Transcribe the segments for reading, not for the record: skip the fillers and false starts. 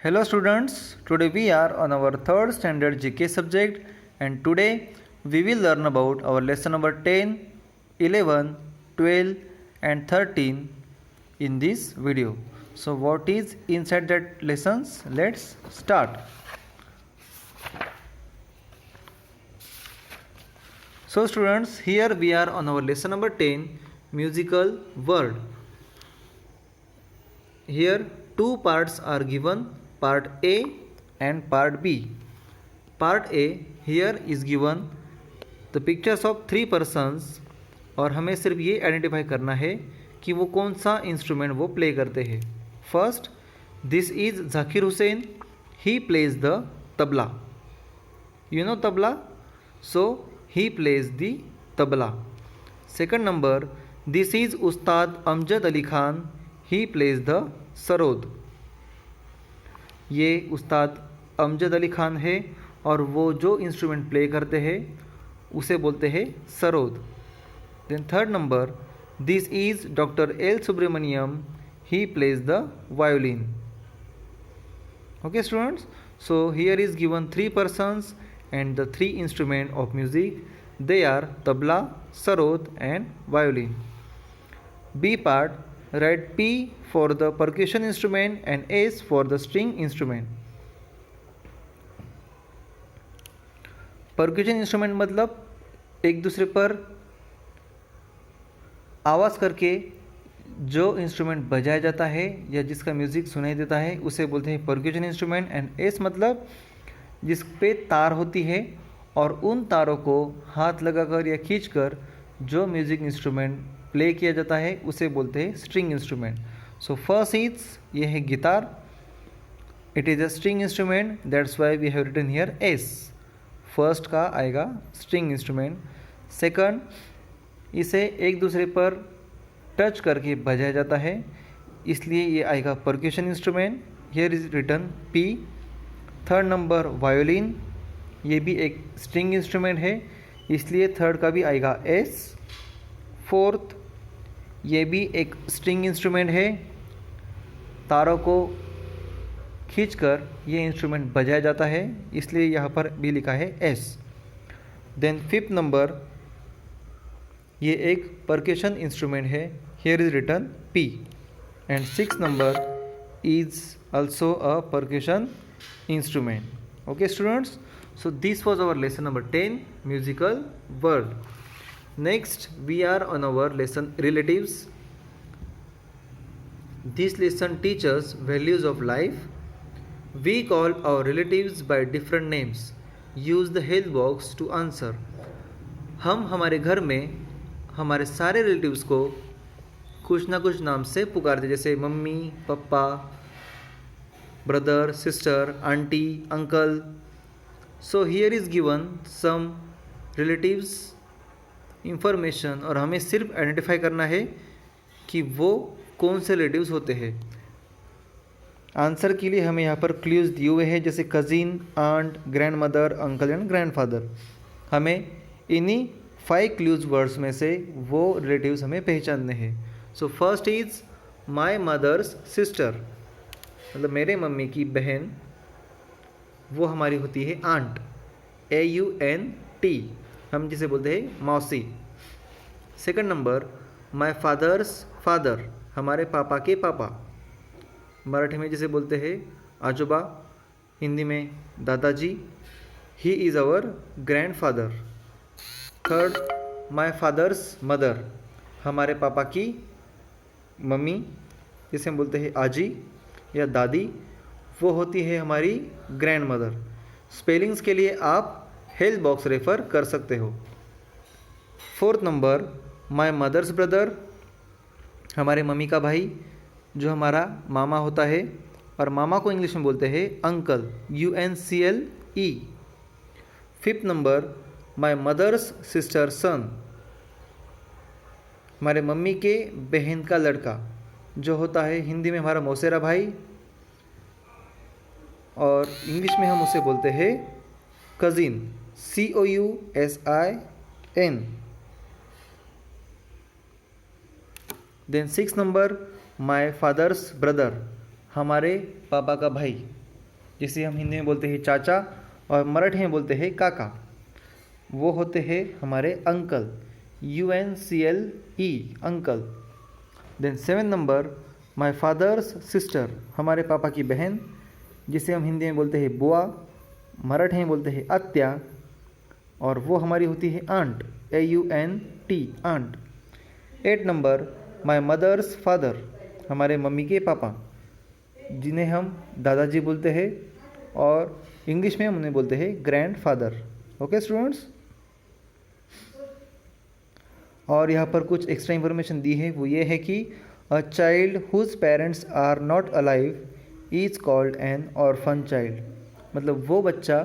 Hello students, today we are on our third standard GK subject and today we will learn about our lesson number 10, 11, 12 and 13 in this video. So what is inside that lessons? Let's start. So students, here we are on our lesson number 10, musical word. Here two parts are given, part A and part B. Part A, here is given the pictures of three persons और हमें सिर्फ ये identify करना है कि वो कौन सा इंस्ट्रूमेंट वो प्ले करते हैं. First, this is Zakir Hussain, he plays the tabla. You know tabla? So he plays the tabla. Second number, this is Ustad Amjad Ali Khan, he plays the sarod. ये उस्ताद अमजद अली खान है और वो जो इंस्ट्रूमेंट प्ले करते हैं उसे बोलते हैं sarod. Then third number, this is doctor L Subramaniam, he plays the violin. Okay students, so here is given three persons and the three instruments of music. They are tabla, sarod and violin. B part, write P for the percussion instrument and S for the string instrument. percussion instrument मतलब एक दूसरे पर आवाज़ करके जो instrument बजाया जाता है या जिसका म्यूज़िक सुनाई देता है उसे बोलते हैं percussion instrument. एंड S मतलब जिस पे तार होती है और उन तारों को हाथ लगाकर या खींचकर जो म्यूज़िक इंस्ट्रूमेंट प्ले किया जाता है उसे बोलते हैं string instrument. So first is ये है guitar, it is a string instrument, that's why we have written here S. First का आएगा स्ट्रिंग इंस्ट्रूमेंट. सेकंड, इसे एक दूसरे पर टच करके बजाया जाता है इसलिए ये आएगा percussion instrument, here is written P. Third number violin, ये भी एक स्ट्रिंग इंस्ट्रूमेंट है इसलिए थर्ड का भी आएगा एस. फोर्थ, ये भी एक स्ट्रिंग इंस्ट्रूमेंट है, तारों को खींचकर ये इंस्ट्रूमेंट बजाया जाता है इसलिए यहाँ पर भी लिखा है एस. देन फिफ्थ नंबर, ये एक परक्यूशन इंस्ट्रूमेंट है, here is written P. And six number is also a percussion instrument. Okay students, so this was our lesson number 10, musical word. Next we are on our lesson relatives. This lesson teaches values of life. We call our relatives by different names. Use the help box to answer. हम हमारे घर में हमारे सारे relatives को कुछ ना कुछ नाम से पुकारते, जैसे मम्मी, पापा, brother, sister, auntie, uncle. So here is given some relatives information और हमें सिर्फ आइडेंटिफाई करना है कि वो कौन से रिलेटिव्स होते हैं. आंसर के लिए हमें यहाँ पर क्लूज दिए हुए हैं, जैसे cousin, aunt, grand mother, uncle and grand father. हमें इन्हीं 5 क्लूज वर्ड्स में से वो रिलेटिव्स हमें पहचानने हैं. So first is my mother's sister, मतलब मेरे मम्मी की बहन, वो हमारी होती है आंट, AUNT, हम जिसे बोलते हैं मौसी. Second number, my fathers father, हमारे पापा के पापा, मराठी में जिसे बोलते हैं आजोबा, हिंदी में दादाजी, he is our grand father. Third, my father's mother, हमारे पापा की मम्मी जिसे हम बोलते हैं आजी या दादी, वो होती है हमारी ग्रैंड मदर. स्पेलिंग्स के लिए आप हेल्प बॉक्स रेफ़र कर सकते हो. Fourth number, my mother's brother, हमारे मम्मी का भाई जो हमारा मामा होता है और मामा को इंग्लिश में बोलते हैं uncle, UNCLE. Fifth number, my mother's sister son, हमारे मम्मी के बहन का लड़का जो होता है हिंदी में हमारा मौसेरा भाई और इंग्लिश में हम उसे बोलते हैं cousin, COUSIN. Then six number, my father's brother, हमारे पापा का भाई जिसे हम हिंदी में बोलते हैं चाचा और मराठी में बोलते हैं काका, वो होते हैं हमारे uncle, UNCLE uncle. Then 7 number my father's sister, हमारे पापा की बहन, जिसे हम हिंदी में बोलते हैं बुआ, मराठी में बोलते हैं आत्या, और वो हमारी होती है aunt, AUNT aunt. 8 number my mother's father, हमारे मम्मी के पापा, जिन्हें हम दादाजी बोलते हैं और इंग्लिश में हम उन्हें बोलते हैं ग्रैंड फादर। ओके स्टूडेंट्स, और यहाँ पर कुछ एक्स्ट्रा इन्फॉर्मेशन दी है, वो ये है कि a child whose parents are not alive is called an orphan child, मतलब वो बच्चा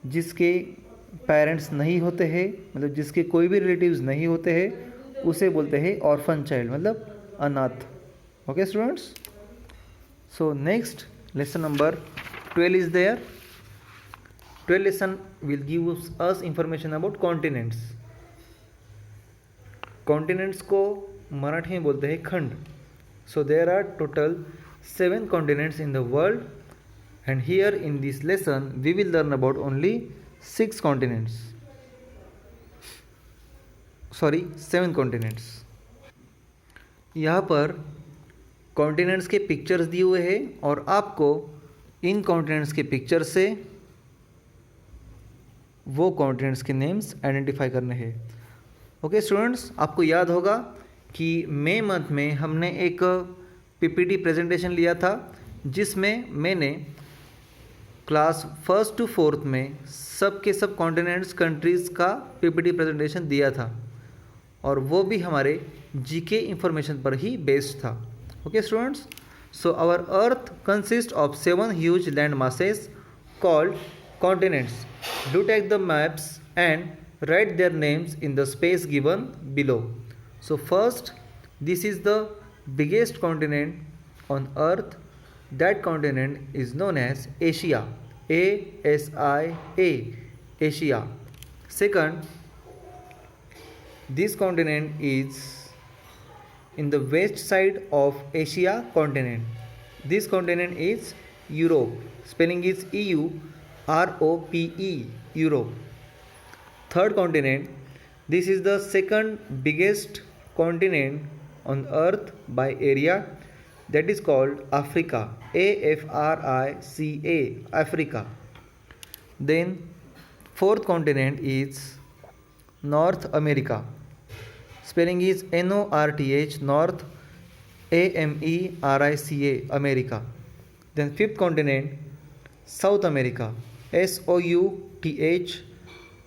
जिसके पेरेंट्स नहीं होते हैं, मतलब जिसके कोई भी रिलेटिव्स नहीं होते हैं, उसे बोलते हैं ऑर्फन चाइल्ड, मतलब अनाथ। Okay students, so next lesson number 12 is there. 12 lesson will give us information about continents. Continents को मराठी में बोलते हैं खंड। So there are total 7 continents in the world, and here in this lesson we will learn about only 6 continents, sorry 7 continents. यहाँ पर continents के pictures दिए हुए हैं और आपको इन कॉन्टिनेंट्स के पिक्चर से वो कॉन्टिनेंट्स के नेम्स आइडेंटिफाई करने हैं। ओके स्टूडेंट्स, आपको याद होगा कि मई मंथ में हमने एक PPT प्रेजेंटेशन लिया था, जिसमें मैंने क्लास 1st to 4th में सब के सब कॉन्टिनेंट्स कंट्रीज़ का PPT प्रेजेंटेशन दिया था, और वो भी हमारे GK इंफॉर्मेशन पर ही बेस्ड था। Okay students, so our earth consist of 7 huge land masses called continents. Do take the maps and write their names in the space given below. So first, this is the biggest continent on earth. That continent is known as Asia, ASIA, Asia. Second, this continent is in the west side of Asia continent. This continent is Europe. Spelling is EUROPE, Europe. Third continent, this is the second biggest continent on earth by area, that is called Africa, AFRICA, Africa. Then fourth continent is North America. Spelling is NORTH, North, AMERICA, America. Then fifth continent, South America, SOUTH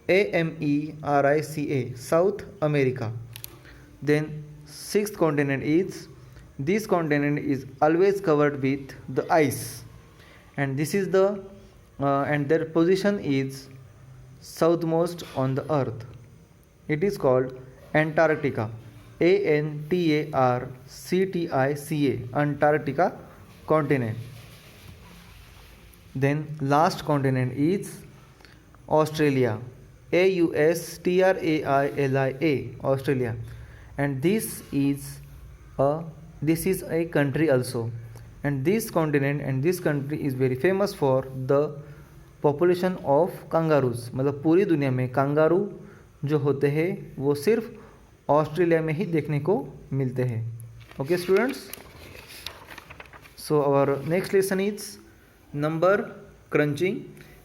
AMERICA, South America. Then sixth continent is, this continent is always covered with the ice, and this is the and their position is southmost on the earth. It is called Antarctica, ANTARCTICA, Antarctica continent. Then last continent is Australia, AUSTRAILIA, Australia, and this is a country also, and this continent and this country is very famous for the population of kangaroos, मतलब पूरी दुनिया में kangaroo जो होते हैं वो सिर्फ Australia में ही देखने को मिलते हैं। Okay students, so our next lesson is number crunching.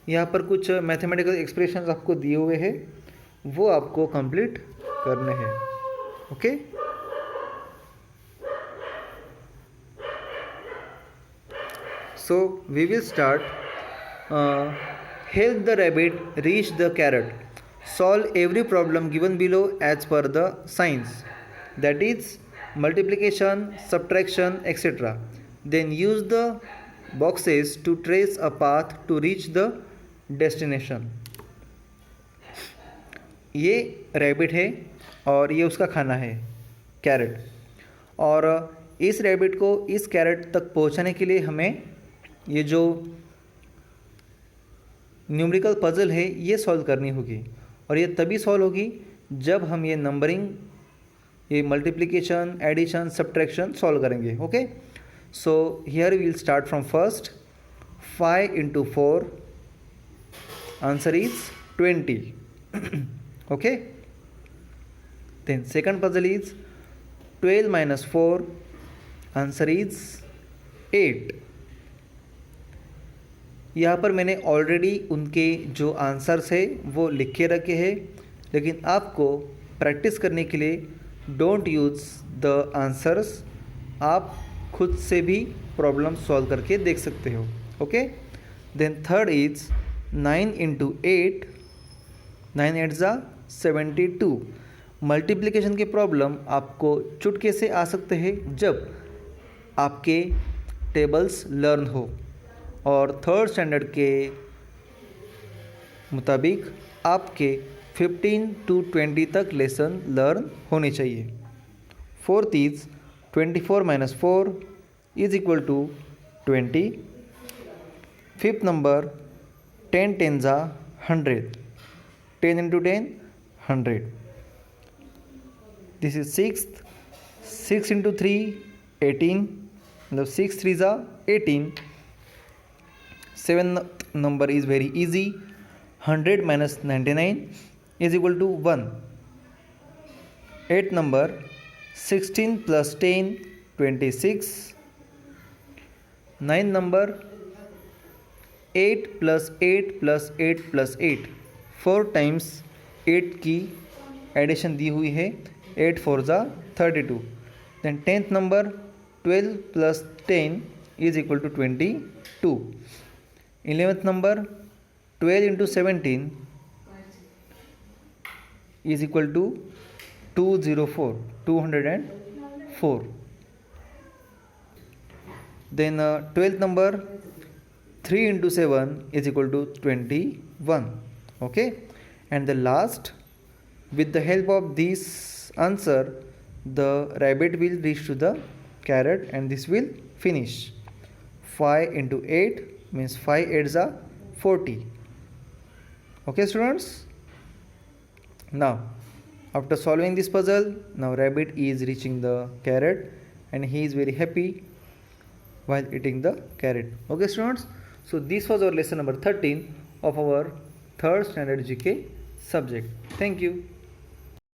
यहाँ पर कुछ मैथमेटिकल एक्सप्रेशंस आपको दिए हुए हैं, वो आपको कंप्लीट करने हैं। Okay, so we will start. Help the rabbit reach the carrot, solve every problem given below as per the signs, that is multiplication, subtraction, etc. Then use the boxes to trace a path to reach the destination. ये rabbit है और ये उसका खाना है carat, और इस rabbit को इस कैरेट तक पहुंचाने के लिए हमें ये जो न्यूमेरिकल पजल है ये सॉल्व करनी होगी, और ये तभी सॉल्व होगी जब हम ये नंबरिंग, ये मल्टीप्लिकेशन, एडिशन, सब्ट्रैक्शन सॉल्व करेंगे। Okay, so here we will start from first. 5 into 4, answer is 20. Okay. Then second puzzle is 12 minus 4, answer is 8. यहाँ पर मैंने ऑलरेडी उनके जो आंसर्स है वो लिख के रखे हैं, लेकिन आपको प्रैक्टिस करने के लिए डोंट यूज़ द आंसर्स, आप खुद से भी प्रॉब्लम सॉल्व करके देख सकते हो. Okay. Then third is 9 into 8, 9 8 ज़ा 72. मल्टीप्लिकेशन के प्रॉब्लम आपको चुटके से आ सकते हैं जब आपके टेबल्स लर्न हो, और थर्ड स्टैंडर्ड के मुताबिक आपके 15 to 20 तक लेसन लर्न होने चाहिए. Fourth is 24 minus 4 is equal to 20. Fifth number 10 10 ज़ा 100, 10 into 10 100. This is sixth. 6 into 3 18, मतलब 6 3 ज़ा 18. Seventh number is very easy. 100 minus 99 is equal to 1. Eighth number 16 plus 10 26. Ninth number 8 plus 8 plus 8 plus 8. 4 times 8 की addition दी हुई है. 8 4 ज़ा 32. Then 10th number 12 plus 10 is equal to 22. 11th number 12 into 17 is equal to 204, 204. Then 12th number 3 into 7 is equal to 21. Okay. And the last, with the help of this answer, the rabbit will reach to the carrot and this will finish. 5 into 8 means 5 8 are 40. Okay students. Now after solving this puzzle, now rabbit is reaching the carrot and he is very happy while eating the carrot. Okay students, so this was our lesson number 13 of our third standard GK subject. Thank you.